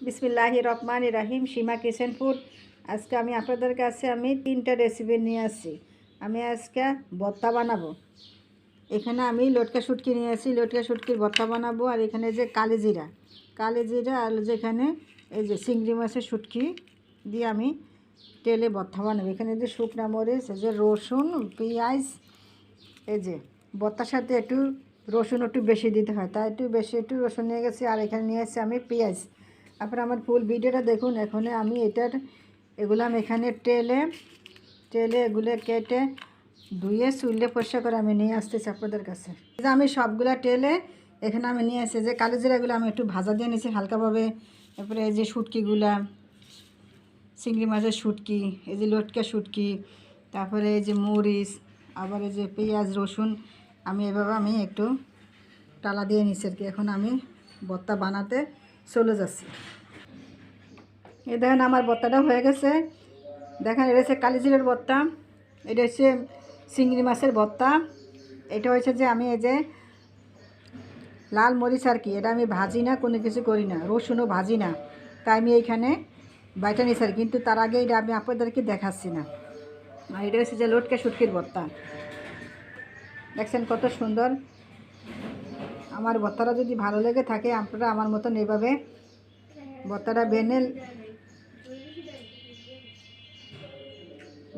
বিসমিল্লাহির রহমানির রহিম। সীমা kitchen food. আজকে আমি আপনাদের কাছে তিনটা রেসিপি নিয়ে আসছি। আমি আজকে ভর্তা বানাবো। এখানে আমি লটকা শুটকি নিয়ে আসি, লটকা শুটকির ভর্তা বানাবো। আর এখানে যে কালিজিরা আর যেখানে এই যে চিংড়ি মাছের শুটকি দিয়ে আমি তেলে ভর্তা বানাবো। এখানে যে শুকনা মরিচ, এই যে রসুন, পেঁয়াজ, এই যে ভর্তার সাথে একটু রসুন একটু বেশি দিতে হয়, তাই একটু রসুন নিয়ে গেছি। আর এখানে নিয়ে এসেছি আমি পেঁয়াজ। আপনারা আমার ফুল ভিডিওটা দেখুন। এখানে আমি এগুলো আমি এখানে টেলে এগুলো কেটে ধুয়ে চুলে পরিষ্কার করে আমি নিয়ে আসতেছি আপনাদের কাছে। যে আমি সবগুলা টেলে এখানে আমি নিয়ে আসছি। যে কালো জিরাগুলো আমি একটু ভাজা দিয়ে নিয়েছি হালকাভাবে। তারপরে এই যে শুটকিগুলা, চিংড়ি মাছের শুটকি, এই যে লটকা শুটকি, তারপরে এই যে মরিচ, আবার এই যে পেঁয়াজ রসুন আমি এভাবে একটু টালা দিয়ে নিচ্ছি আর কি। এখন আমি ভর্তা বানাতে চলে যাচ্ছি। এই দেখেন আমার ভর্তাটা হয়ে গেছে। দেখেন এটা হচ্ছে কালিজিরার ভর্তা, এটা হচ্ছে চিংড়ি মাছের ভর্তা, এটা হচ্ছে যে আমি এই যে লাল মরিচ আর কি, এটা আমি ভাজি না, কোনো কিছু করি না, রসুনও ভাজি না, তাই আমি এইখানে বাইটা নিচ্ছি আর। কিন্তু তার আগে এটা আমি আপনাদেরকে দেখাচ্ছি না। আর এটা হচ্ছে যে লটকা শুটকির ভর্তা। দেখছেন কত সুন্দর। আমার ভর্তাটা যদি ভালো লেগে থাকে আপনারা আমার মতন এইভাবে ভর্তাটা বেনে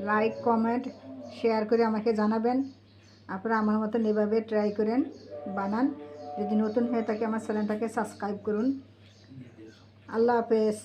লাইক কমেন্ট শেয়ার করে আমাকে জানাবেন। আপনারা আমার মতন এভাবে ট্রাই করেন, বানান। যদি নতুন হয়ে থাকে আমার চ্যানেলটাকে সাবস্ক্রাইব করুন। আল্লাহ হাফেজ।